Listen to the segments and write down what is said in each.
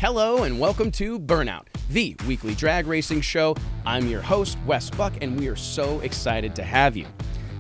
Hello and welcome to Burnout, the weekly drag racing show. I'm your host, Wes Buck, and we are so excited to have you.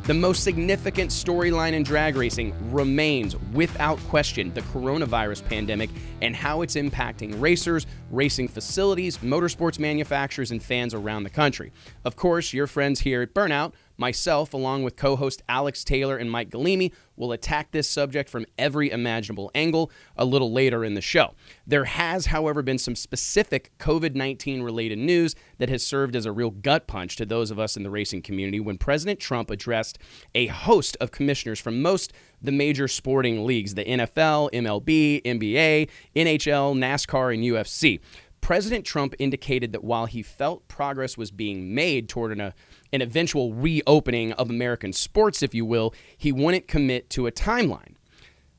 The most significant storyline in drag racing remains, without question, the coronavirus pandemic and how it's impacting racers, racing facilities, motorsports manufacturers, and fans around the country. Of course, your friends here at Burnout, myself, along with co-host Alex Taylor and Mike Galimi, will attack this subject from every imaginable angle a little later in the show. There has, however, been some specific COVID-19 related news that has served as a real gut punch to those of us in the racing community when President Trump addressed a host of commissioners from most the major sporting leagues, the NFL, MLB, NBA, NHL, NASCAR, and UFC. President Trump indicated that while he felt progress was being made toward an eventual reopening of American sports, if you will, he wouldn't commit to a timeline.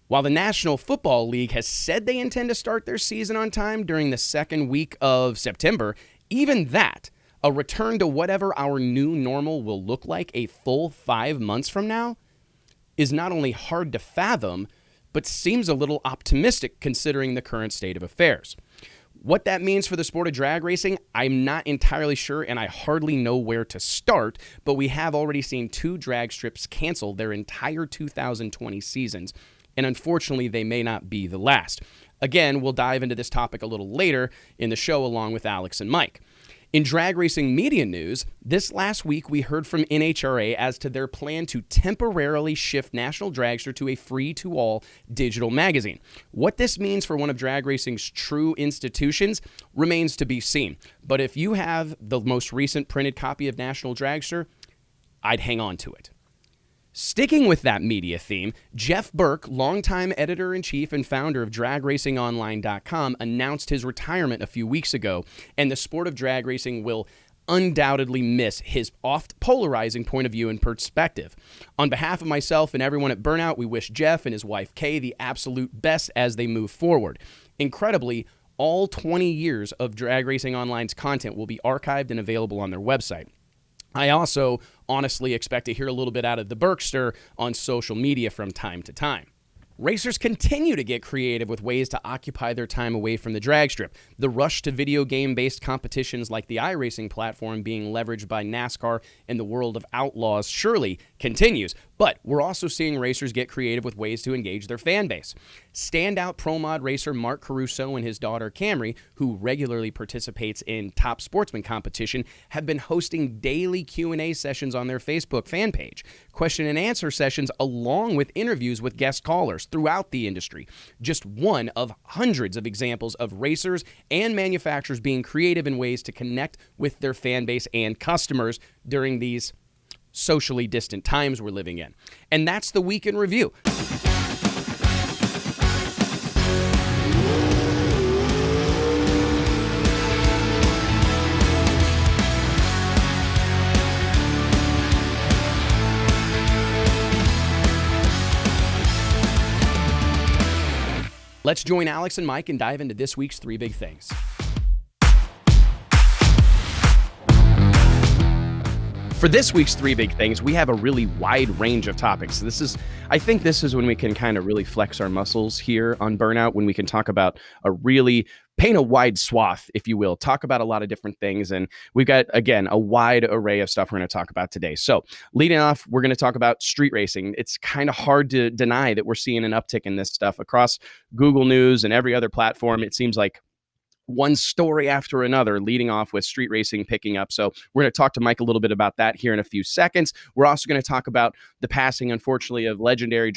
While the National Football League has said they intend to start their season on time during the second week of September, even that, a return to whatever our new normal will look like a full 5 months from now, is not only hard to fathom, but seems a little optimistic considering the current state of affairs. What that means for the sport of drag racing, I'm not entirely sure, and I hardly know where to start, but we have already seen 2 drag strips cancel their entire 2020 seasons, and unfortunately, they may not be the last. Again, we'll dive into this topic a little later in the show along with Alex and Mike. In drag racing media news, this last week we heard from NHRA as to their plan to temporarily shift National Dragster to a free-to-all digital magazine. What this means for one of drag racing's true institutions remains to be seen. But if you have the most recent printed copy of National Dragster, I'd hang on to it. Sticking with that media theme, Jeff Turk, longtime editor-in-chief and founder of DragRacingOnline.com, announced his retirement a few weeks ago, and the sport of drag racing will undoubtedly miss his oft-polarizing point of view and perspective. On behalf of myself and everyone at Burnout, we wish Geoff and his wife Kay the absolute best as they move forward. Incredibly, all 20 years of Drag Racing Online's content will be archived and available on their website. I also honestly expect to hear a little bit out of the Burkster on social media from time to time. Racers continue to get creative with ways to occupy their time away from the drag strip. The rush to video game-based competitions like the iRacing platform being leveraged by NASCAR and the world of Outlaws surely continues, but we're also seeing racers get creative with ways to engage their fan base. Standout pro mod racer Mark Caruso and his daughter Camry, who regularly participates in Top Sportsman competition, have been hosting daily Q&A sessions on their Facebook fan page, question and answer sessions along with interviews with guest callers throughout the industry. Just one of hundreds of examples of racers and manufacturers being creative in ways to connect with their fan base and customers during these socially distant times we're living in. And that's the week in review. Let's join Alex and Mike and dive into this week's 3 big things. For this week's 3 big things, we have a really wide range of topics. I think this is when we can kind of really flex our muscles here on Burnout, when we can talk about paint a wide swath, if you will, talk about a lot of different things. And we've got, again, a wide array of stuff we're going to talk about today. So leading off, we're going to talk about street racing. It's kind of hard to deny that we're seeing an uptick in this stuff across Google News and every other platform. It seems like one story after another, leading off with street racing picking up. So we're going to talk to Mike a little bit about that here in a few seconds. We're also going to talk about the passing, unfortunately, of legendary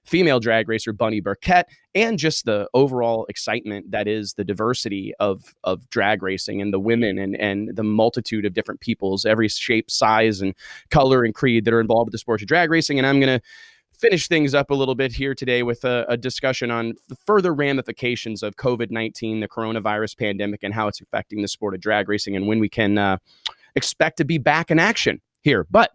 female drag racer Bunny Burkett, and just the overall excitement that is the diversity of drag racing and the women and the multitude of different peoples, every shape, size, and color and creed that are involved with the sport of drag racing. And I'm going to finish things up a little bit here today with a discussion on the further ramifications of COVID-19, the coronavirus pandemic, and how it's affecting the sport of drag racing and when we can expect to be back in action here. But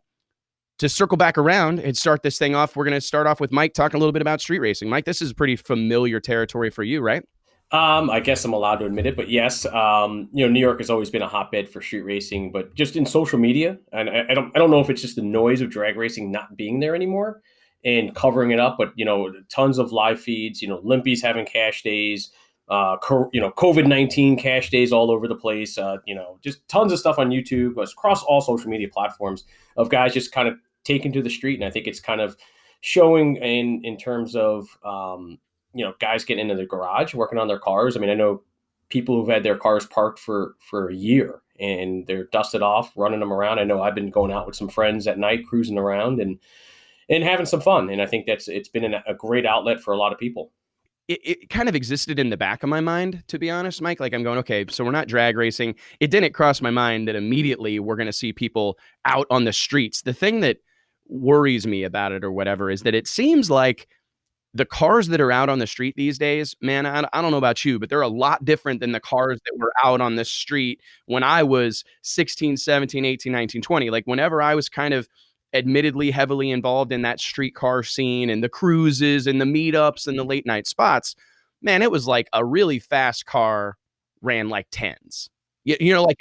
to circle back around and start this thing off, we're going to start off with Mike talking a little bit about street racing. Mike, this is pretty familiar territory for you, right? I guess I'm allowed to admit it, but yes, New York has always been a hotbed for street racing, but just in social media, and I don't know if it's just the noise of drag racing not being there anymore and covering it up, but tons of live feeds, Limpy's having cash days, COVID-19 cash days all over the place. Just tons of stuff on YouTube, across all social media platforms of guys just kind of taken to the street. And I think it's kind of showing in terms of, guys getting into the garage, working on their cars. I mean, I know people who've had their cars parked for a year and they're dusted off, running them around. I know I've been going out with some friends at night, cruising around and having some fun. And I think it's been a great outlet for a lot of people. It kind of existed in the back of my mind, to be honest, Mike. Like I'm going, okay, so we're not drag racing. It didn't cross my mind that immediately we're going to see people out on the streets. The thing that worries me about it or whatever is that it seems like the cars that are out on the street these days, man, I don't know about you, but they're a lot different than the cars that were out on the street when I was 16, 17, 18, 19, 20. Like whenever I was kind of admittedly heavily involved in that streetcar scene and the cruises and the meetups and the late night spots, man, it was like a really fast car ran like tens. Like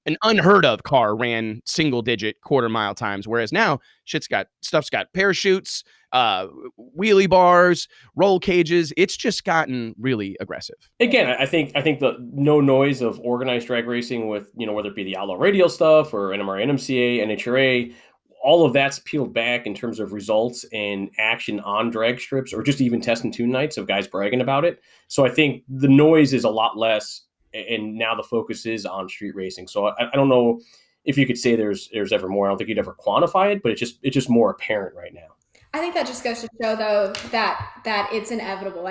an unheard of car ran single digit quarter mile times. Whereas now stuff's got parachutes, wheelie bars, roll cages. It's just gotten really aggressive. Again, I think the no noise of organized drag racing with, whether it be the outlaw radio stuff or NMRA, NMCA, NHRA, all of that's peeled back in terms of results and action on drag strips or just even test and tune nights of guys bragging about it. So I think the noise is a lot less, and now the focus is on street racing. So I don't know if you could say there's ever more. I don't think you'd ever quantify it, but it's just more apparent right now. I think that just goes to show, though, that it's inevitable.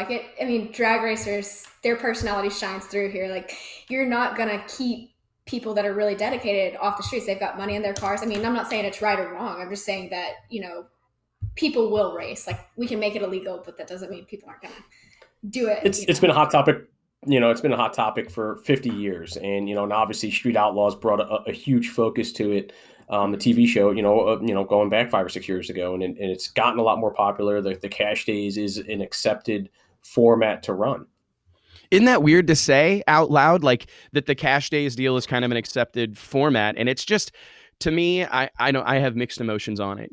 Drag racers, their personality shines through here. Like, you're not going to keep people that are really dedicated off the streets. They've got money in their cars. I mean, I'm not saying it's right or wrong. I'm just saying that, people will race. Like, we can make it illegal, but that doesn't mean people aren't going to do it. It's been a hot topic. It's been a hot topic for 50 years. And, and obviously Street Outlaws brought a huge focus to it. The TV show, going back 5 or 6 years ago, and it's gotten a lot more popular. The cash days is an accepted format to run. Isn't that weird to say out loud, like that the cash days deal is kind of an accepted format? And it's just, to me, I know I have mixed emotions on it.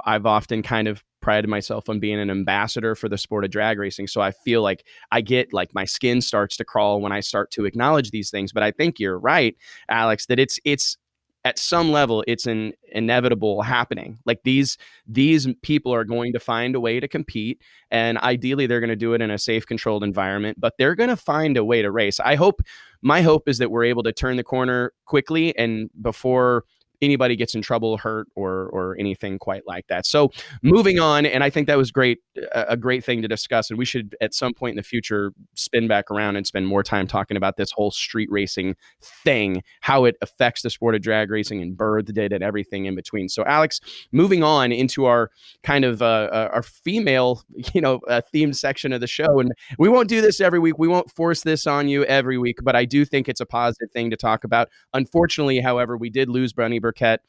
I've often kind of prided myself on being an ambassador for the sport of drag racing. So I feel like I get like my skin starts to crawl when I start to acknowledge these things. But I think you're right, Alex, that it's at some level, it's an inevitable happening. Like these people are going to find a way to compete, and ideally they're going to do it in a safe, controlled environment, but they're going to find a way to race. My hope is that we're able to turn the corner quickly and before anybody gets in trouble, hurt, or anything quite like that. So moving on, and I think that was a great thing to discuss, and we should at some point in the future spin back around and spend more time talking about this whole street racing thing, how it affects the sport of drag racing and birthed it and everything in between. So Alex, moving on into our kind of our female, themed section of the show, and we won't do this every week. We won't force this on you every week, but I do think it's a positive thing to talk about. Unfortunately, however, we did lose Bunny Burkett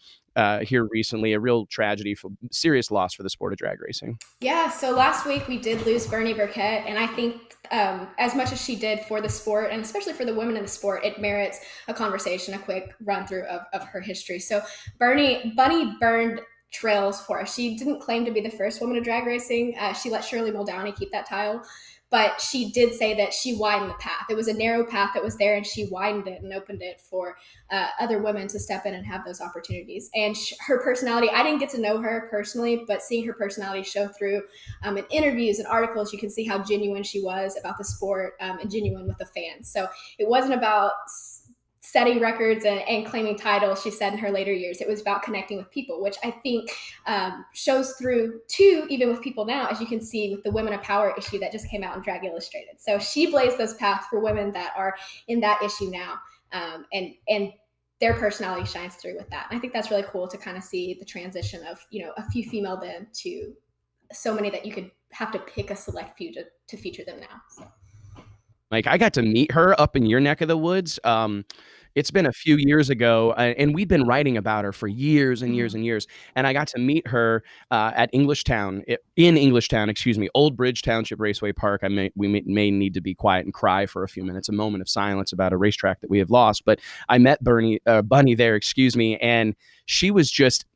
here recently, a real tragedy, serious loss for the sport of drag racing. Yeah, so last week we did lose Bunny Burkett, and I think as much as she did for the sport, and especially for the women in the sport, it merits a conversation, a quick run through of her history. So Bunny burned trails for us. She didn't claim to be the first woman to drag racing. She let Shirley Muldowney keep that title. But she did say that she widened the path. It was a narrow path that was there, and she widened it and opened it for other women to step in and have those opportunities. And her personality, I didn't get to know her personally, but seeing her personality show through in interviews and articles, you can see how genuine she was about the sport and genuine with the fans. So it wasn't about setting records and claiming titles, she said in her later years. It was about connecting with people, which I think shows through too, even with people now, as you can see with the Women of Power issue that just came out in Drag Illustrated. So she blazed those paths for women that are in that issue now, and their personality shines through with that. And I think that's really cool to kind of see the transition of, a few female then to so many that you could have to pick a select few to feature them now. So. Like, I got to meet her up in your neck of the woods. It's been a few years ago, and we've been writing about her for years and years and years. And I got to meet her at Old Bridge Township Raceway Park. We may need to be quiet and cry for a few minutes, a moment of silence about a racetrack that we have lost. But I met Bunny there, and she was just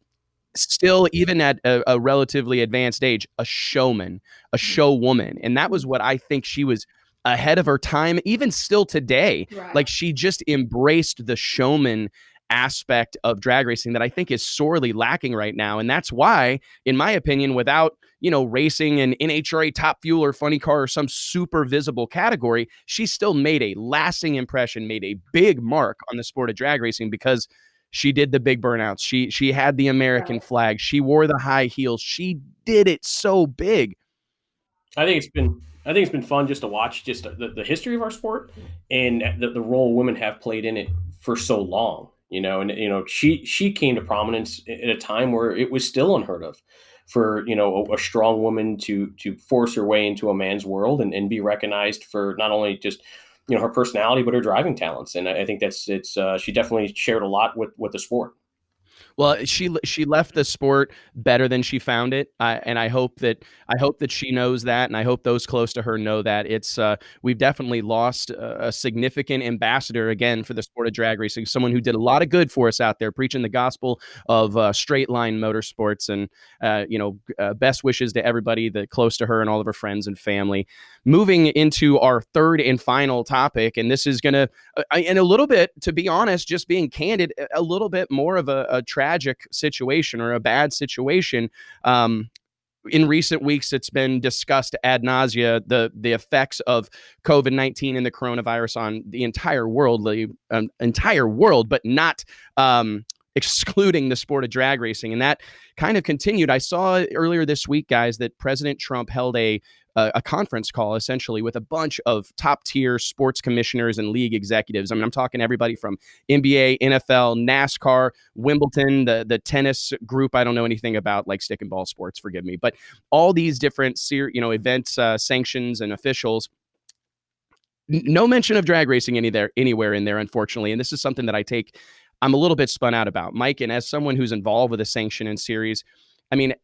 still, even at a relatively advanced age, a showman, a showwoman. And that was what I think she was ahead of her time, even still today. Right. Like, she just embraced the showman aspect of drag racing that I think is sorely lacking right now. And that's why, in my opinion, without, racing an NHRA Top Fuel or Funny Car or some super visible category, she still made a lasting impression, made a big mark on the sport of drag racing because she did the big burnouts. She had the American Right. flag. She wore the high heels. She did it so big. I think it's been fun just to watch just the history of our sport and the role women have played in it for so long. And she came to prominence at a time where it was still unheard of for a strong woman to force her way into a man's world and be recognized for not only just her personality but her driving talents. And I think she definitely shared a lot with the sport. Well, she left the sport better than she found it, and I hope that she knows that, and I hope those close to her know that. We've definitely lost a significant ambassador again for the sport of drag racing, someone who did a lot of good for us out there, preaching the gospel of straight line motorsports, and best wishes to everybody that close to her and all of her friends and family. Moving into our third and final topic, and this is gonna, and a little bit, to be honest, just being candid, a little bit more of a tragic situation or a bad situation. In recent weeks, it's been discussed ad nausea the effects of COVID-19 and the coronavirus on the entire world, but not excluding the sport of drag racing, and that kind of continued. I saw earlier this week, guys, that President Trump held a conference call essentially with a bunch of top tier sports commissioners and league executives. I mean, I'm talking everybody from NBA, NFL, NASCAR, Wimbledon, the tennis group. I don't know anything about like stick and ball sports, forgive me, but all these different events, sanctions, and officials. No mention of drag racing anywhere in there, unfortunately. And this is something that I'm a little bit spun out about, Mike. And as someone who's involved with a sanction and series, I mean,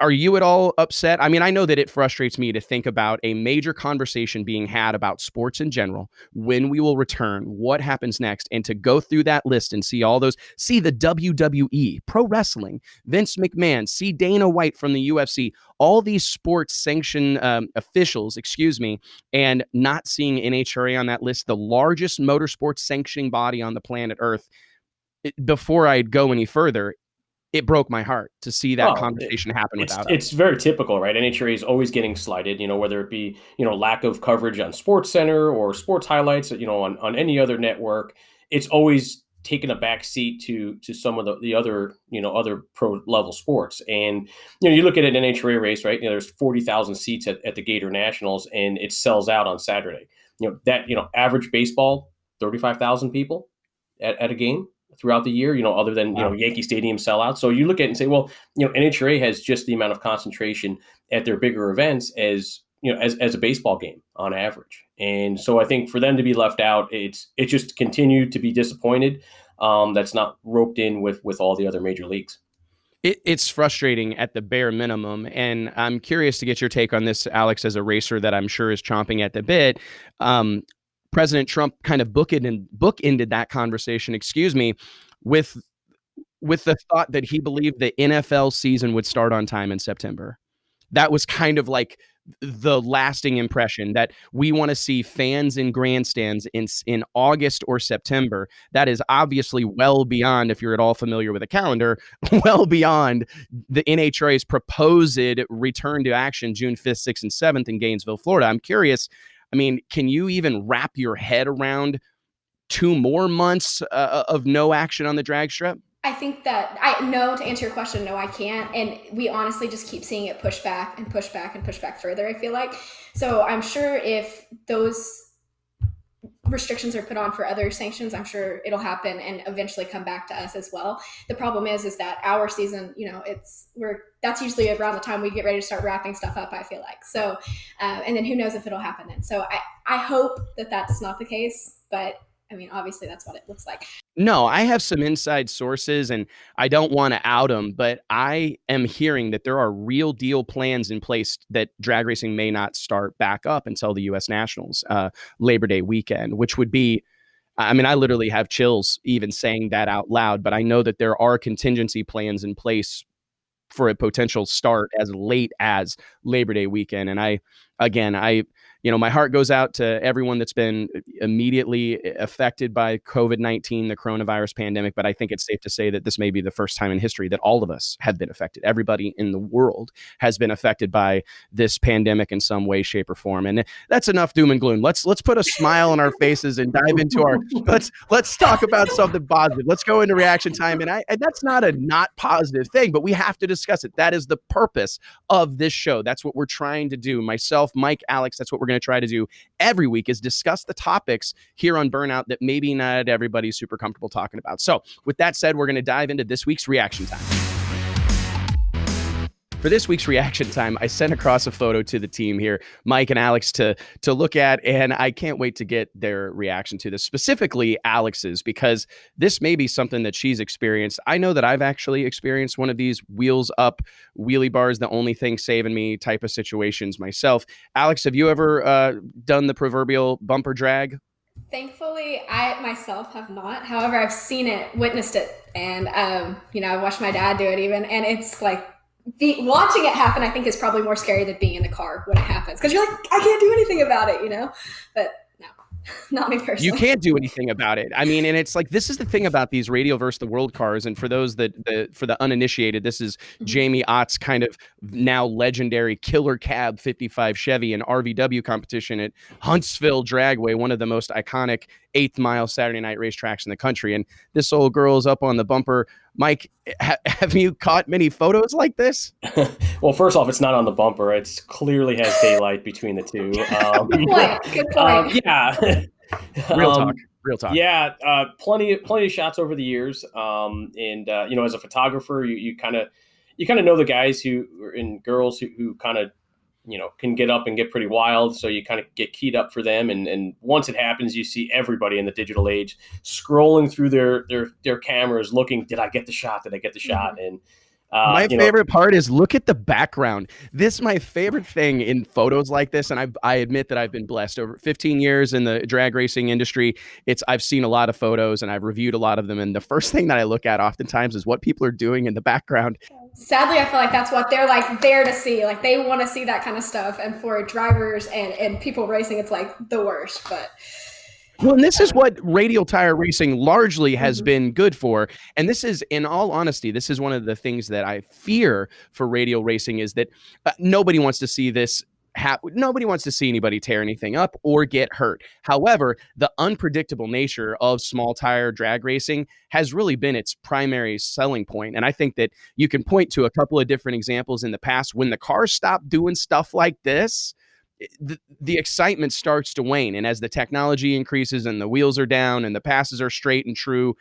are you at all upset? I mean, I know that it frustrates me to think about a major conversation being had about sports in general, when we will return, what happens next, and to go through that list and see the WWE, pro wrestling, Vince McMahon, see Dana White from the UFC, all these sports sanction officials, and not seeing NHRA on that list, the largest motorsports sanctioning body on the planet Earth. Before I go any further, it broke my heart to see that conversation happen without us. It's very typical, right? NHRA is always getting slighted, whether it be, lack of coverage on Sports Center or sports highlights, on any other network. It's always taken a back seat to some of the other, other pro level sports. And, you look at an NHRA race, right? There's 40,000 seats at the Gator Nationals, and it sells out on Saturday. Average baseball, 35,000 people at a game throughout the year, other than, Yankee Stadium sellout. So you look at it and say, well, NHRA has just the amount of concentration at their bigger events as a baseball game on average. And so I think for them to be left out, it just continued to be disappointed. That's not roped in with all the other major leagues. It's frustrating at the bare minimum. And I'm curious to get your take on this, Alex, as a racer that I'm sure is chomping at the bit. President Trump kind of bookended that conversation, with the thought that he believed the NFL season would start on time in September. That was kind of like the lasting impression, that we want to see fans in grandstands in August or September. That is obviously well beyond, if you're at all familiar with a calendar, well beyond the NHRA's proposed return to action June 5th, 6th, and 7th in Gainesville, Florida. I'm curious. I mean, can you even wrap your head around 2 more months of no action on the drag strip? I think that to answer your question, no, I can't. And we honestly just keep seeing it push back and push back and push back further, I feel like. So I'm sure if those restrictions are put on for other sanctions, I'm sure it'll happen and eventually come back to us as well. The problem is that our season, that's usually around the time we get ready to start wrapping stuff up, I feel like. So, and then who knows if it'll happen then. So I hope that that's not the case, but I mean, obviously that's what it looks like. No, I have some inside sources, and I don't want to out them, but I am hearing that there are real deal plans in place that drag racing may not start back up until the U.S. Nationals, Labor Day weekend, which would be, I mean, I literally have chills even saying that out loud, but I know that there are contingency plans in place for a potential start as late as Labor Day weekend. And my heart goes out to everyone that's been immediately affected by COVID-19, the coronavirus pandemic. But I think it's safe to say that this may be the first time in history that all of us have been affected. Everybody in the world has been affected by this pandemic in some way, shape, or form. And that's enough doom and gloom. Let's put a smile on our faces and dive into our let's talk about something positive. Let's go into reaction time. And that's not a not positive thing, but we have to discuss it. That is the purpose of this show. That's what we're trying to do. Myself, Mike, Alex, that's what we're going to try to do every week, is discuss the topics here on Burnout that maybe not everybody's super comfortable talking about. So with that said, we're going to dive into this week's reaction time. For this week's reaction time, I sent across a photo to the team here, Mike and Alex, to look at, and I can't wait to get their reaction to this, specifically Alex's, because this may be something that she's experienced. I know that I've actually experienced one of these wheels up, wheelie bars, the only thing saving me type of situations myself. Alex, have you ever done the proverbial bumper drag? Thankfully, I myself have not. However, I've seen it, witnessed it, and I watched my dad do it even, and it's like, watching it happen, I think, is probably more scary than being in the car when it happens, because you're like, I can't do anything about it, but no, not me personally. You can't do anything about it. I mean, and it's like, this is the thing about these Radio versus the World cars. And for those for the uninitiated, this is Jamie Ott's kind of now legendary killer cab 55 Chevy and RVW competition at Huntsville Dragway, one of the most iconic 8th mile Saturday night racetracks in the country. And this old girl is up on the bumper. Mike, have you caught many photos like this? Well, first off, it's not on the bumper. It clearly has daylight between the two. Good point. Yeah. Real talk. Yeah. Plenty of shots over the years. As a photographer, you kind of know the guys and girls who kind of, can get up and get pretty wild. So you kind of get keyed up for them. And once it happens, you see everybody in the digital age scrolling through their cameras looking, did I get the shot? Did I get the shot? And my favorite part is look at the background. This is my favorite thing in photos like this. And I admit that I've been blessed over 15 years in the drag racing industry. I've seen a lot of photos and I've reviewed a lot of them. And the first thing that I look at oftentimes is what people are doing in the background. Sadly, I feel like that's what they're like there to see. Like they want to see that kind of stuff. And for drivers and people racing, it's like the worst. But well, and this is what radial tire racing largely has been good for. And this is, in all honesty, this is one of the things that I fear for radial racing, is that nobody wants to see this. Nobody wants to see anybody tear anything up or get hurt. However, the unpredictable nature of small tire drag racing has really been its primary selling point. And I think that you can point to a couple of different examples in the past when the cars stopped doing stuff like this. The excitement starts to wane. And as the technology increases and the wheels are down and the passes are straight and true,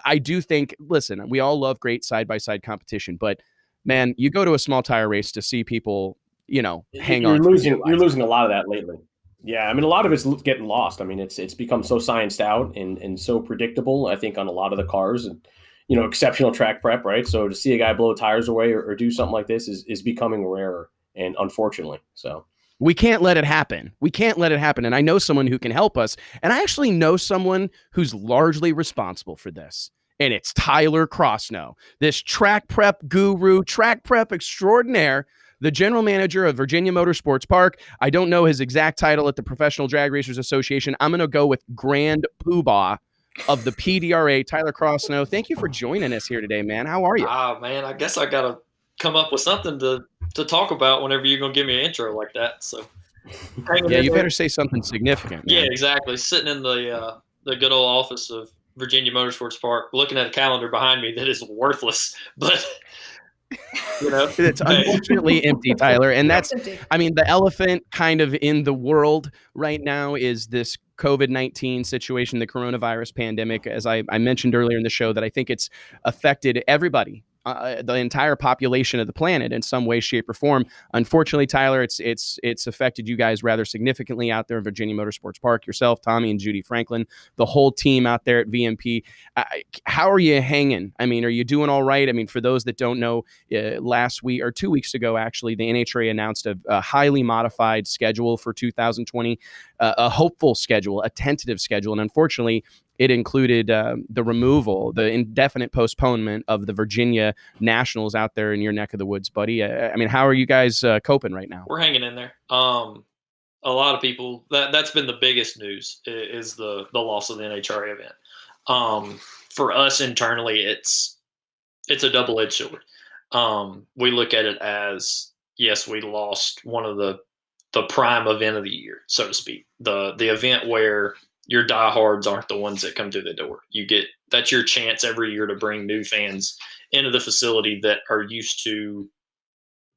I do think, listen, we all love great side-by-side competition, but man, you go to a small tire race to see people, hang on. You're losing a lot of that lately. Yeah. I mean, a lot of it's getting lost. I mean, it's become so scienced out and so predictable, I think, on a lot of the cars, and, exceptional track prep, right? So to see a guy blow tires away or do something like this is becoming rarer, and unfortunately, so. We can't let it happen. And I know someone who can help us. And I actually know someone who's largely responsible for this. And it's Tyler Crossnow, this track prep guru, track prep extraordinaire, the general manager of Virginia Motorsports Park. I don't know his exact title at the Professional Drag Racers Association. I'm going to go with Grand Poobah of the PDRA. Tyler Crossnow, thank you for joining us here today, man. How are you? Man, I guess I got to come up with something to talk about whenever you're going to give me an intro like that. So yeah, you better say something significant, man. Yeah, exactly. Sitting in the good old office of Virginia Motorsports Park, looking at a calendar behind me that is worthless, but it's unfortunately empty, Tyler. And that's, I mean, the elephant kind of in the world right now is this COVID-19 situation, the coronavirus pandemic. As I mentioned earlier in the show, that I think it's affected everybody. The entire population of the planet in some way, shape, or form. Unfortunately, Tyler, it's affected you guys rather significantly out there in Virginia Motorsports Park. Yourself, Tommy, and Judy Franklin, the whole team out there at VMP. How are you hanging? I mean, are you doing all right? I mean, for those that don't know, last week or 2 weeks ago, actually, the NHRA announced a highly modified schedule for 2020, a hopeful schedule, a tentative schedule, and unfortunately, it included the removal, the indefinite postponement of the Virginia Nationals out there in your neck of the woods, buddy. I mean, how are you guys coping right now? We're hanging in there. A a lot of people that's been the biggest news is the loss of the NHRA event. For us internally, it's a double-edged sword. We look at it as, yes, we lost one of the prime event of the year, so to speak. The event where your diehards aren't the ones that come through the door. That's your chance every year to bring new fans into the facility that are used to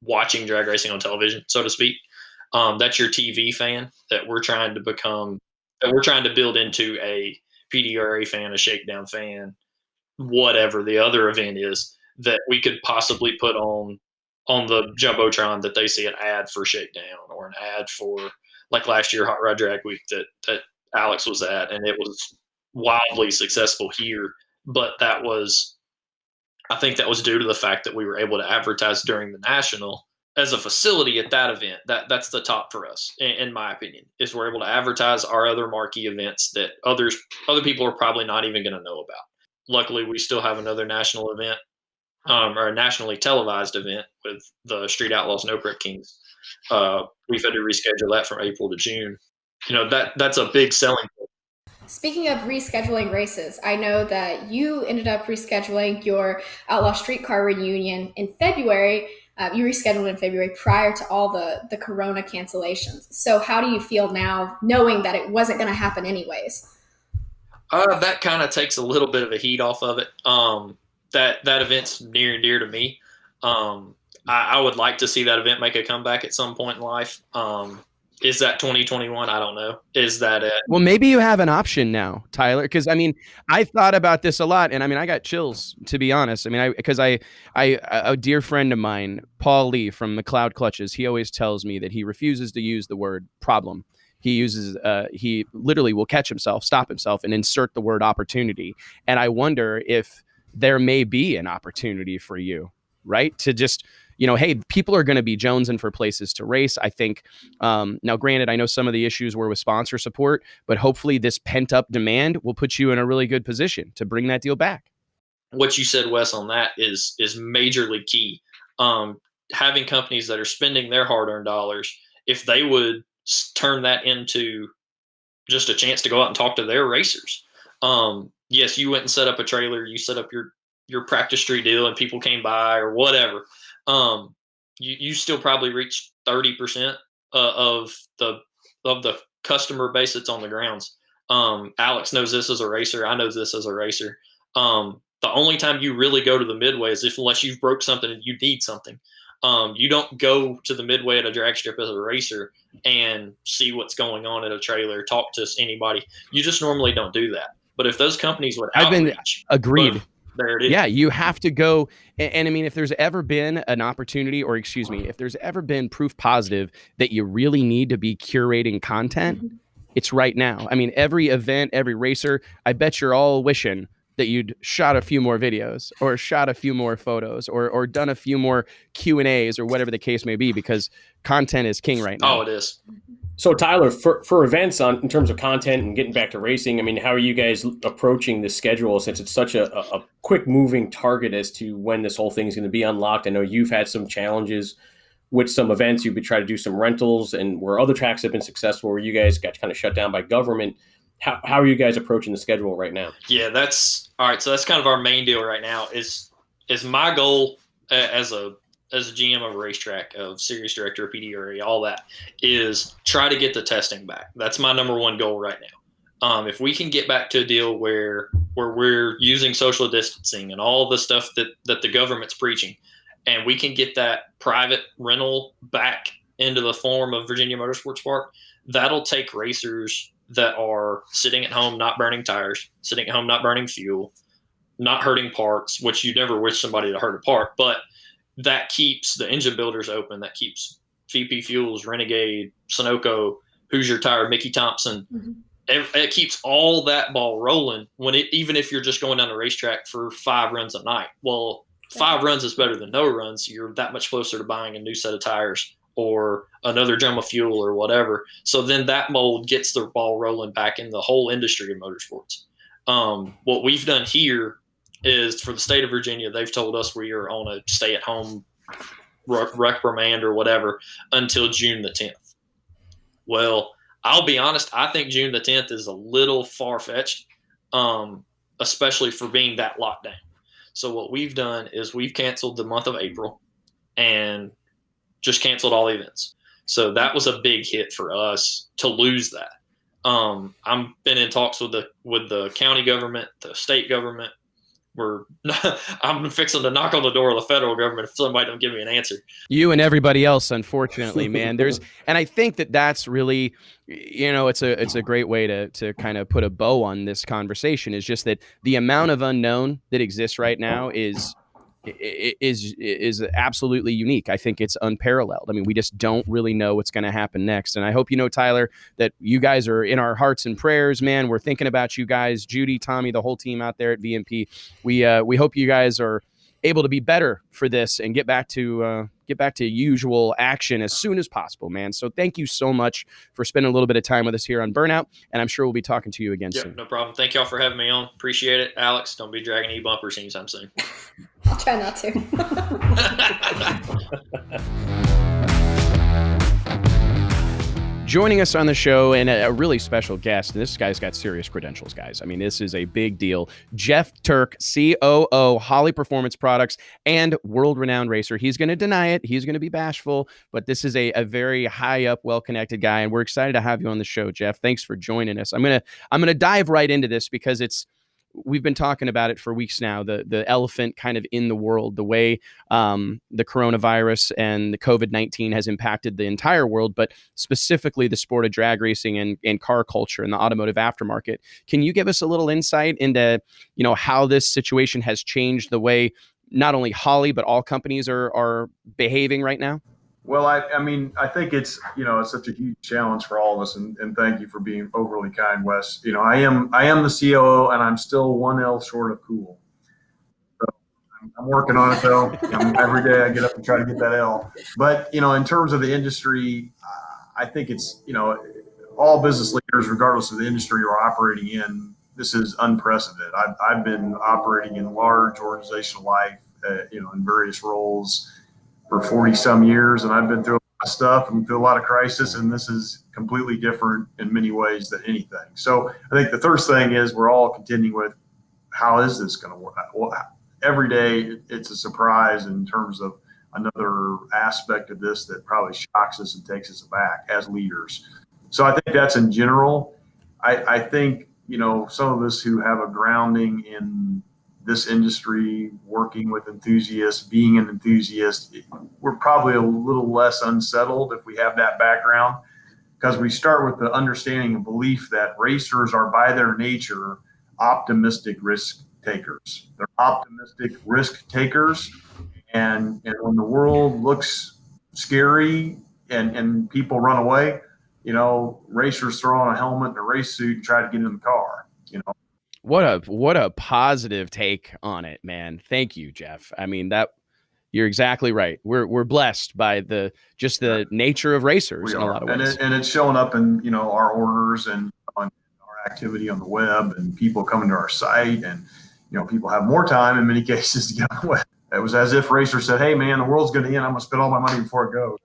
watching drag racing on television, so to speak. That's your TV fan that we're trying to build into a PDRA fan, a shakedown fan, whatever the other event is that we could possibly put on the Jumbotron that they see an ad for Shakedown or an ad for, like last year, Hot Rod Drag Week that Alex was at, and it was wildly successful here. But I think that was due to the fact that we were able to advertise during the National as a facility at that event. That's the top for us, in my opinion, is we're able to advertise our other marquee events that other people are probably not even going to know about. Luckily, we still have another national event, or a nationally televised event with the Street Outlaws No Prep Kings. We've had to reschedule that from April to June. That's a big selling point. Speaking of rescheduling races, I know that you ended up rescheduling your Outlaw Streetcar reunion in February. You rescheduled in February prior to all the Corona cancellations. So how do you feel now, knowing that it wasn't going to happen anyways? That kind of takes a little bit of a heat off of it. That event's near and dear to me. I would like to see that event make a comeback at some point in life. Is that 2021? I don't know. Is that it? Well, maybe you have an option now, Tyler, because I thought about this a lot, and I got chills, to be honest. A dear friend of mine, Paul Lee from the Cloud Clutches, he always tells me that he refuses to use the word problem. He literally will catch himself, stop himself, and insert the word opportunity. And I wonder if there may be an opportunity for you, right? To just, hey, people are going to be jonesing for places to race. I think, now granted, I know some of the issues were with sponsor support, but hopefully this pent up demand will put you in a really good position to bring that deal back. What you said, Wes, on that is majorly key. Having companies that are spending their hard-earned dollars, if they would turn that into just a chance to go out and talk to their racers. Yes, you went and set up a trailer, you set up your practice street deal and people came by or whatever. You still probably reach 30% of the customer base that's on the grounds. Alex knows this as a racer. I know this as a racer. The only time you really go to the midway is unless you've broke something and you need something. You don't go to the midway at a drag strip as a racer and see what's going on at a trailer, talk to anybody. You just normally don't do that. But if those companies would outreach, agreed. Boom, there it is. Yeah, you have to go. And if there's ever been an opportunity, or if there's ever been proof positive that you really need to be curating content, it's right now. Every event, every racer, I bet you're all wishing that you'd shot a few more videos or shot a few more photos or done a few more Q&As or whatever the case may be, because content is king right now. Oh, it is. So Tyler, for events in terms of content and getting back to racing, how are you guys approaching the schedule, since it's such a quick moving target as to when this whole thing is going to be unlocked? I know you've had some challenges with some events. You've been trying to do some rentals, and where other tracks have been successful, where you guys got kind of shut down by government. How are you guys approaching the schedule right now? Yeah, that's all right. So that's kind of our main deal right now. Is my goal as a GM of a racetrack, of series director, of PDRA, all that, is try to get the testing back. That's my number one goal right now. If we can get back to a deal where we're using social distancing and all the stuff that the government's preaching, and we can get that private rental back into the form of Virginia Motorsports Park, that'll take racers that are sitting at home not burning tires, sitting at home not burning fuel, not hurting parts, which you never wish somebody to hurt a part, but that keeps the engine builders open. That keeps VP Fuels, Renegade, Sunoco, Hoosier Tire, Mickey Thompson. Mm-hmm. It keeps all that ball rolling even if you're just going down the racetrack for 5 runs a night. Well, 5 runs is better than no runs. You're that much closer to buying a new set of tires or another drum of fuel or whatever. So then that mold gets the ball rolling back in the whole industry of motorsports. What we've done here is, for the state of Virginia, they've told us we are on a stay-at-home reprimand or whatever until June the 10th. Well, I'll be honest, I think June the 10th is a little far-fetched, especially for being that lockdown. So what we've done is we've canceled the month of April and just canceled all events. So that was a big hit for us to lose that. I've been in talks with the county government, the state government. I'm fixing to knock on the door of the federal government if somebody don't give me an answer. You and everybody else, unfortunately, man. And I think that's really, it's a great way to kind of put a bow on this conversation, is just that the amount of unknown that exists right now is absolutely unique. I think it's unparalleled. I mean, we just don't really know what's going to happen next. And I hope, Tyler, that you guys are in our hearts and prayers, man. We're thinking about you guys, Judy, Tommy, the whole team out there at VMP. We hope you guys are able to be better for this and get back to usual action as soon as possible, man. So thank you so much for spending a little bit of time with us here on Burnout, and I'm sure we'll be talking to you again soon. No problem. Thank y'all for having me on. Appreciate it. Alex, don't be dragging e-bumpers anytime soon. I'll try not to. Joining us on the show, and a really special guest, and this guy's got serious credentials, guys. I mean, this is a big deal. Jeff Turk, COO, Holley Performance Products, and world-renowned racer. He's going to deny it. He's going to be bashful, but this is a very high-up, well-connected guy, and we're excited to have you on the show, Jeff. Thanks for joining us. I'm gonna dive right into this because we've been talking about it for weeks now, the elephant kind of in the world, the way the coronavirus and the COVID-19 has impacted the entire world, but specifically the sport of drag racing and car culture and the automotive aftermarket. Can you give us a little insight into, how this situation has changed the way not only Holley, but all companies are behaving right now? Well, I mean, I think it's, it's such a huge challenge for all of us, and thank you for being overly kind, Wes. I am the COO, and I'm still one L short of cool. So I'm working on it, though. Every day I get up and try to get that L. But, in terms of the industry, I think it's, all business leaders, regardless of the industry you're operating in, this is unprecedented. I've been operating in large organizational life, in various roles for 40 some years, and I've been through a lot of stuff and through a lot of crisis, and this is completely different in many ways than anything. So I think the first thing is we're all contending with, how is this going to work? Well, every day it's a surprise in terms of another aspect of this that probably shocks us and takes us aback as leaders. So I think that's in general. I think, some of us who have a grounding in this industry, working with enthusiasts, being an enthusiast, we're probably a little less unsettled if we have that background, because we start with the understanding and belief that racers are by their nature optimistic risk takers. They're optimistic risk takers. And when the world looks scary and people run away, racers throw on a helmet and a race suit and try to get in the car, What a positive take on it, man. Thank you, Jeff. I mean, you're exactly right. We're blessed by the nature of racers in a lot of ways. And it's showing up in, our orders and on our activity on the web, and people coming to our site, and, people have more time in many cases to get on the web. It was as if racers said, "Hey man, the world's going to end. I'm going to spend all my money before it goes."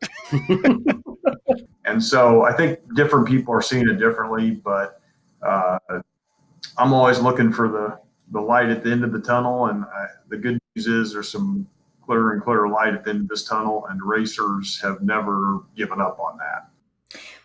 And so I think different people are seeing it differently, but, I'm always looking for the light at the end of the tunnel, and the good news is there's some clearer and clearer light at the end of this tunnel, and racers have never given up on that.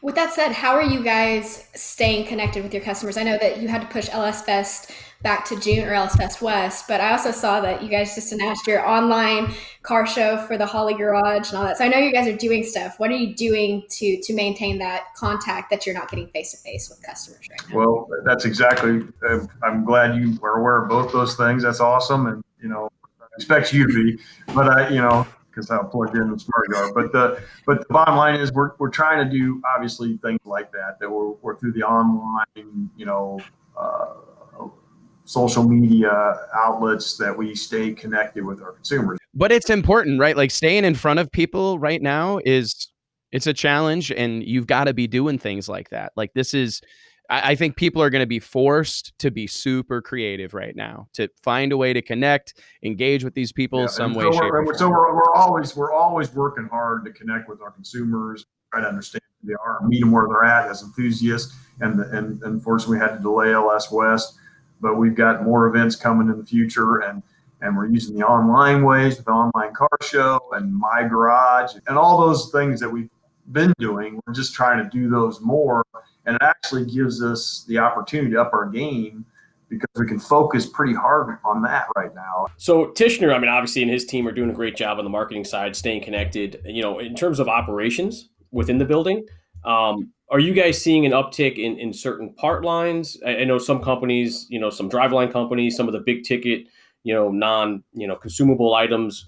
With that said, how are you guys staying connected with your customers? I know that you had to push LS Fest back to June, or LS Fest West, but I also saw that you guys just announced your online car show for the Holley Garage and all that. So I know you guys are doing stuff. What are you doing to maintain that contact that you're not getting face-to-face with customers right now? Well, that's exactly, I'm glad you are aware of both those things. That's awesome. And, I expect you to be, but because I'll plug in the smart yard. But the bottom line is we're trying to do obviously things like that we're through the online, social media outlets, that we stay connected with our consumers. But it's important, right? Like, staying in front of people right now it's a challenge, and you've got to be doing things like that. Like, I think people are going to be forced to be super creative right now to find a way to connect, engage with these people some way, shape, or form. So we're always working hard to connect with our consumers, try to understand they are, meet them where they're at as enthusiasts. And unfortunately, we had to delay LS West, but we've got more events coming in the future, and we're using the online ways with the online car show and My Garage and all those things that we've been doing. We're just trying to do those more, and it actually gives us the opportunity to up our game because we can focus pretty hard on that right now. So Tishner, I mean, obviously, and his team are doing a great job on the marketing side, staying connected. In terms of operations within the building, are you guys seeing an uptick in certain part lines? I know some companies, some driveline companies, some of the big ticket, consumable items,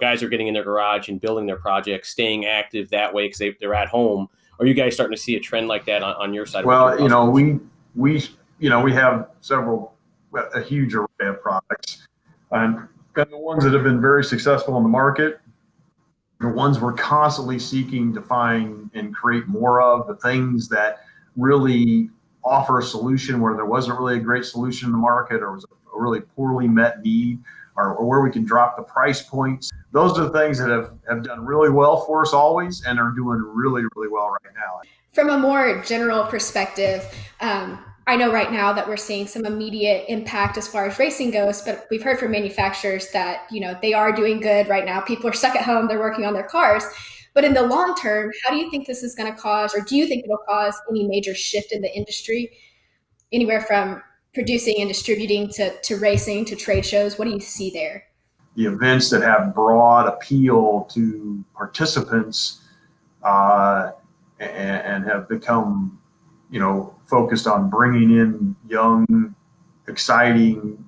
guys are getting in their garage and building their projects, staying active that way because they're at home. Are you guys starting to see a trend like that on your side? Well, we have a huge array of products, and the ones that have been very successful in the market, the ones we're constantly seeking to find and create more of, the things that really offer a solution where there wasn't really a great solution in the market, or was a really poorly met need, or where we can drop the price points. Those are the things that have done really well for us always and are doing really, really well right now. From a more general perspective, I know right now that we're seeing some immediate impact as far as racing goes, but we've heard from manufacturers that, they are doing good right now. People are stuck at home, they're working on their cars. But in the long term, how do you think this is going to cause, or do you think it'll cause any major shift in the industry, anywhere from producing and distributing to racing to trade shows? What do you see there? The events that have broad appeal to participants and have become, focused on bringing in young, exciting,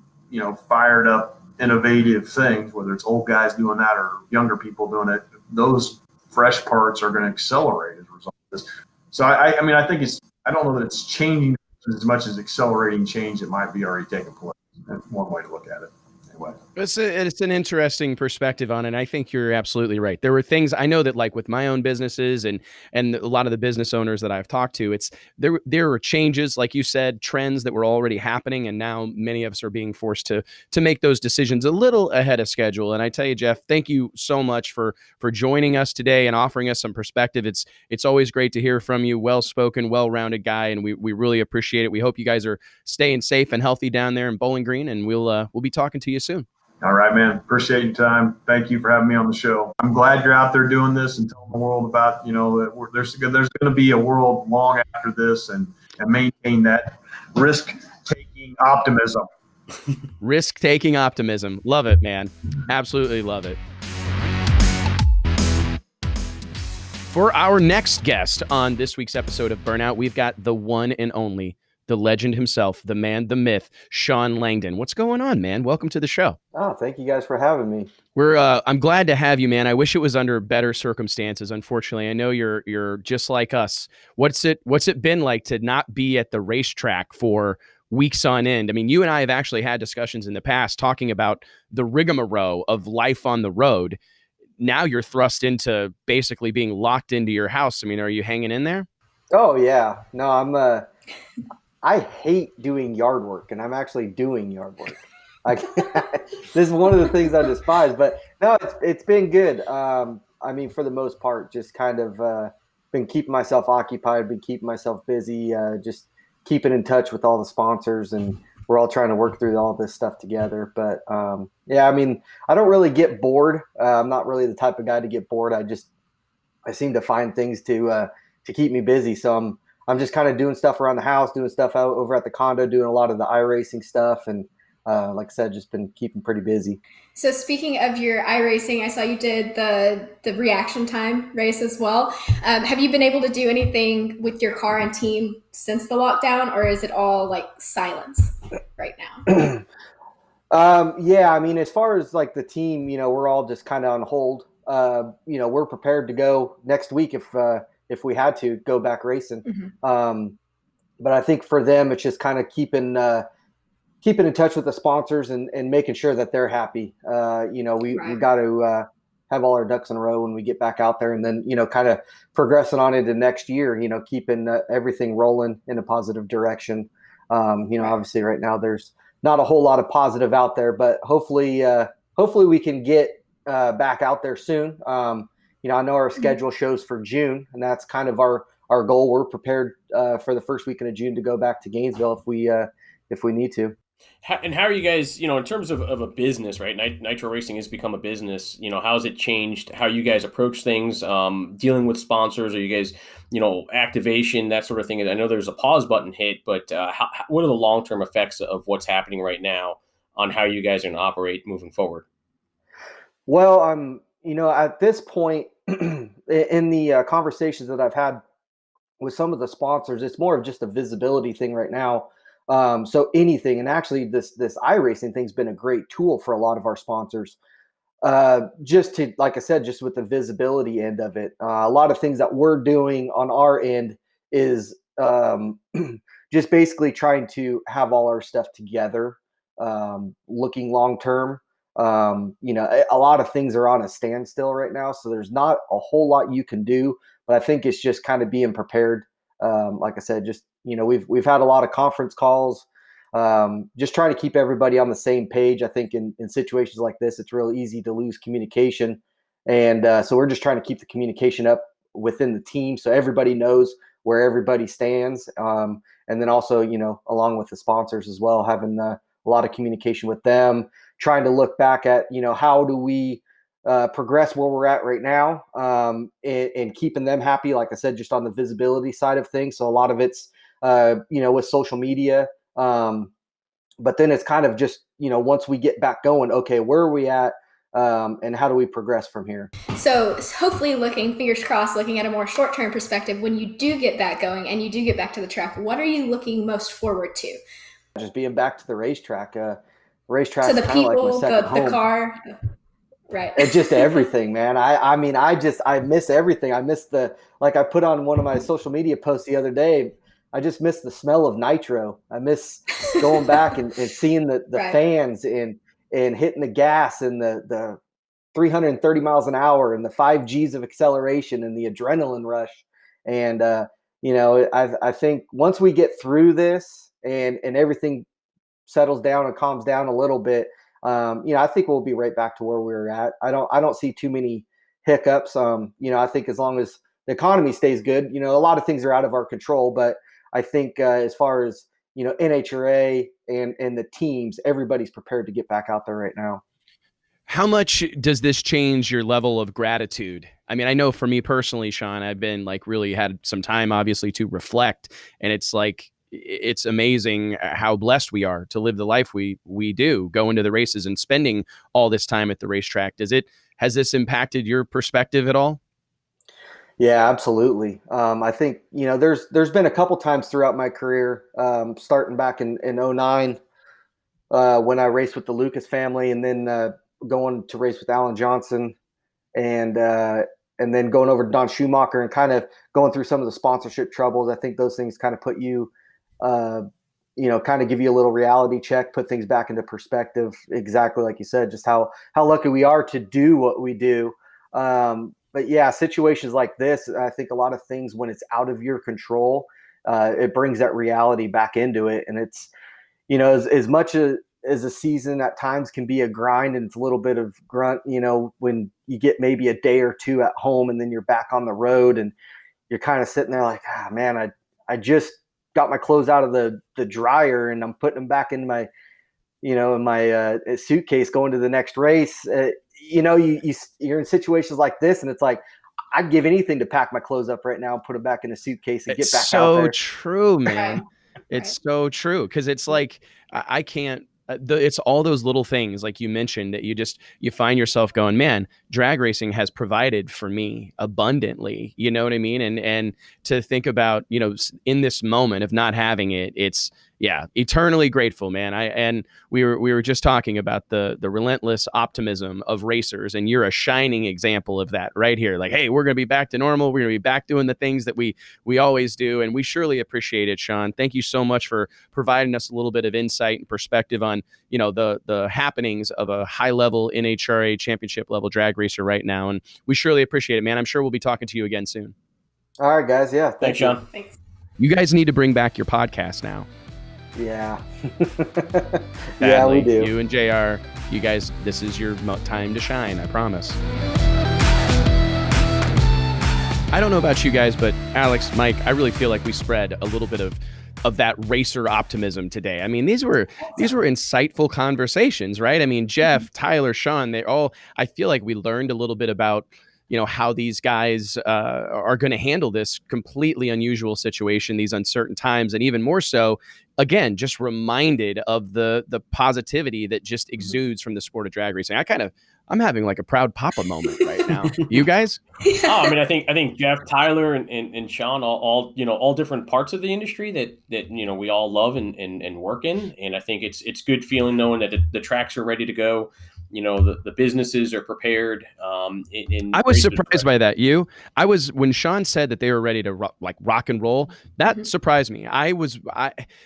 fired up, innovative things, whether it's old guys doing that or younger people doing it, those fresh parts are going to accelerate as a result of this. So I think I don't know that it's changing as much as accelerating change that might be already taking place. That's one way to look at it. Anyway. It's an interesting perspective on it. And I think you're absolutely right. There were things I know that, like with my own businesses and a lot of the business owners that I've talked to, there were changes, like you said, trends that were already happening, and now many of us are being forced to make those decisions a little ahead of schedule. And I tell you, Jeff, thank you so much for joining us today and offering us some perspective. It's always great to hear from you. Well-spoken, well-rounded guy, and we really appreciate it. We hope you guys are staying safe and healthy down there in Bowling Green, and we'll be talking to you soon. All right, man. Appreciate your time. Thank you for having me on the show. I'm glad you're out there doing this and telling the world about, that there's going to be a world long after this, and maintain that risk-taking optimism. Risk-taking optimism. Love it, man. Absolutely love it. For our next guest on this week's episode of Burnout, we've got the one and only, the legend himself, the man, the myth, Shawn Langdon. What's going on, man? Welcome to the show. Oh, thank you guys for having me. I'm glad to have you, man. I wish it was under better circumstances. Unfortunately, I know you're just like us. What's it been like to not be at the racetrack for weeks on end? I mean, you and I have actually had discussions in the past talking about the rigmarole of life on the road. Now you're thrust into basically being locked into your house. I mean, are you hanging in there? Oh yeah. No, I hate doing yard work, and I'm actually doing yard work. This is one of the things I despise, but no, it's been good. For the most part, just kind of been keeping myself occupied, been keeping myself busy, just keeping in touch with all the sponsors, and we're all trying to work through all this stuff together. But I don't really get bored. I'm not really the type of guy to get bored. I seem to find things to keep me busy. So I'm just kind of doing stuff around the house, doing stuff out over at the condo, doing a lot of the iRacing stuff. And like I said, just been keeping pretty busy. So speaking of your iRacing, I saw you did the reaction time race as well. Have you been able to do anything with your car and team since the lockdown, or is it all like silence right now? As far as like the team, we're all just kind of on hold. We're prepared to go next week if we had to go back racing. Mm-hmm. But I think for them, it's just kind of keeping in touch with the sponsors and making sure that they're happy. We got to have all our ducks in a row when we get back out there, and then, kind of progressing on into next year, keeping everything rolling in a positive direction. Obviously right now there's not a whole lot of positive out there, but hopefully we can get back out there soon. I know our schedule shows for June, and that's kind of our our goal. We're prepared for the first weekend of June to go back to Gainesville if we need to. How are you guys, in terms of a business, right? Nitro Racing has become a business. How has it changed how you guys approach things, dealing with sponsors? Are you guys, activation, that sort of thing? I know there's a pause button hit, but what are the long-term effects of what's happening right now on how you guys are going to operate moving forward? Well, at this point in the conversations that I've had with some of the sponsors, it's more of just a visibility thing right now. So anything, and actually this iRacing thing's been a great tool for a lot of our sponsors. Just to, like I said, just with the visibility end of it, a lot of things that we're doing on our end is just basically trying to have all our stuff together, looking long term. A lot of things are on a standstill right now, so there's not a whole lot you can do. But I think it's just kind of being prepared. Like I said, just we've had a lot of conference calls, just trying to keep everybody on the same page. I think in situations like this, it's real easy to lose communication, and so we're just trying to keep the communication up within the team so everybody knows where everybody stands. And then also, along with the sponsors as well, having a lot of communication with them, trying to look back at, how do we progress where we're at right now, and keeping them happy. Like I said, just on the visibility side of things. So a lot of it's, with social media. But then it's kind of just, once we get back going, okay, where are we at? And how do we progress from here? So hopefully fingers crossed, looking at a more short-term perspective, when you do get that going and you do get back to the track, what are you looking most forward to? Just being back to the racetrack. Racetrack. So the people, like my the car, right? It's just everything, man. I miss everything. I miss like I put on one of my social media posts the other day. I just miss the smell of nitro. I miss going back and seeing the right. fans and hitting the gas and the 330 miles an hour and the 5 Gs of acceleration and the adrenaline rush. And, I think once we get through this and everything settles down and calms down a little bit, I think we'll be right back to where we were at. I don't see too many hiccups. I think as long as the economy stays good, a lot of things are out of our control, but I think as far as, NHRA and the teams, everybody's prepared to get back out there right now. How much does this change your level of gratitude? I mean, I know for me personally, Shawn, I've been really had some time obviously to reflect, and it's amazing how blessed we are to live the life we do, go into the races and spending all this time at the racetrack. Has this impacted your perspective at all? Yeah, absolutely. I think, there's been a couple times throughout my career, starting back in 2009, when I raced with the Lucas family, and then going to race with Alan Johnson, and then going over to Don Schumacher and kind of going through some of the sponsorship troubles. I think those things kind of put you, kind of give you a little reality check, put things back into perspective. Exactly like you said, just how lucky we are to do what we do. But yeah, situations like this, I think a lot of things when it's out of your control, it brings that reality back into it. And it's, as much as a season at times can be a grind and it's a little bit of grunt, when you get maybe a day or two at home and then you're back on the road and you're kind of sitting there like, man, I just got my clothes out of the dryer and I'm putting them back in my, in my suitcase going to the next race. You're in situations like this, and it's like, I'd give anything to pack my clothes up right now and put them back in a suitcase and get back out there. It's so true, man. It's so true. Cause it's like, I can't, it's all those little things like you mentioned that you find yourself going, man, drag racing has provided for me abundantly, you know what I mean? And to think about, in this moment of not having it, it's, yeah, eternally grateful, man. And we were just talking about the relentless optimism of racers, and you're a shining example of that right here. Like, hey, we're going to be back to normal. We're going to be back doing the things that we always do, and we surely appreciate it, Shawn. Thank you so much for providing us a little bit of insight and perspective on, the happenings of a high-level NHRA championship level drag racer right now, and we surely appreciate it, man. I'm sure we'll be talking to you again soon. All right, guys. Yeah. Thanks, Shawn. Thanks. You guys need to bring back your podcast now. Yeah. Yeah, we do. You and JR, you guys, this is your time to shine, I promise. I don't know about you guys, but Alex, Mike, I really feel like we spread a little bit of that racer optimism today. I mean, these were insightful conversations, right? I mean, Jeff, Tyler, Shawn, I feel like we learned a little bit about, how these guys are going to handle this completely unusual situation, these uncertain times, and even more so, again, just reminded of the positivity that just exudes from the sport of drag racing. I'm having like a proud papa moment right now. You guys? I mean, I think Jeff, Tyler, and Shawn, all different parts of the industry that we all love and work in, and I think it's good feeling knowing that the tracks are ready to go. The businesses are prepared. I was surprised by that. When Shawn said that they were ready to rock and roll, that surprised me.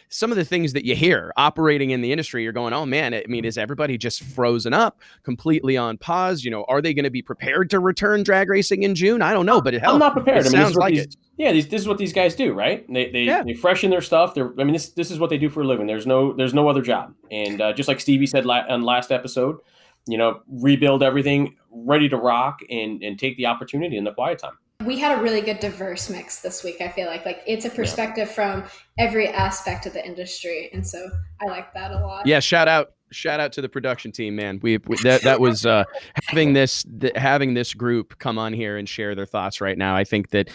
Some of the things that you hear operating in the industry, you're going, oh man, I mean, is everybody just frozen up, completely on pause? Are they going to be prepared to return drag racing in June? I don't know, but I'm not prepared. It sounds like it. Yeah, this is what these guys do, right? They freshen their stuff. This is what they do for a living. There's no other job. And just like Stevie said on last episode, rebuild everything, ready to rock and take the opportunity in the quiet time. We had a really good diverse mix this week. I feel like it's a perspective from every aspect of the industry, and so I like that a lot. Yeah, shout out to the production team, man. That was having this group come on here and share their thoughts right now. I think that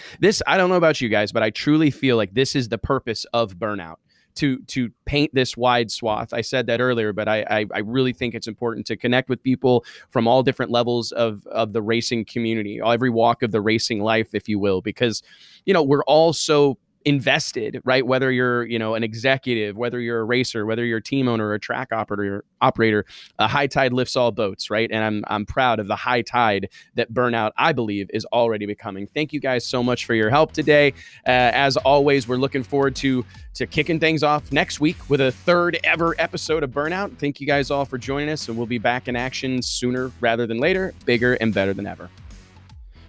I don't know about you guys, but I truly feel like this is the purpose of Burnout. To paint this wide swath. I said that earlier, but I really think it's important to connect with people from all different levels of the racing community, every walk of the racing life, if you will, because, we're all so invested, right? Whether you're, an executive, whether you're a racer, whether you're a team owner or a track operator, a high tide lifts all boats, right? And I'm proud of the high tide that Burnout, I believe, is already becoming. Thank you guys so much for your help today. As always, we're looking forward to kicking things off next week with a third ever episode of Burnout. Thank you guys all for joining us, and we'll be back in action sooner rather than later, bigger and better than ever.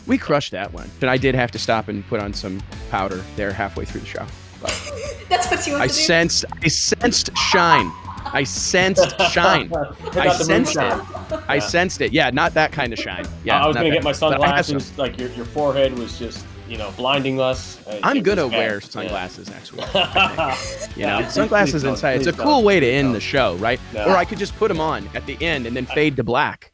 We crushed that one. But I did have to stop and put on some powder there halfway through the show. That's what you want to do? I sensed shine. I sensed shine. I sensed it. Yeah, not that kind of shine. Yeah, I was going to get my sunglasses. Like your forehead was just, blinding us. I'm going to wear sunglasses next week. Sunglasses inside. It's a cool way to end the show, right? No. Or I could just put them on at the end and then fade to black.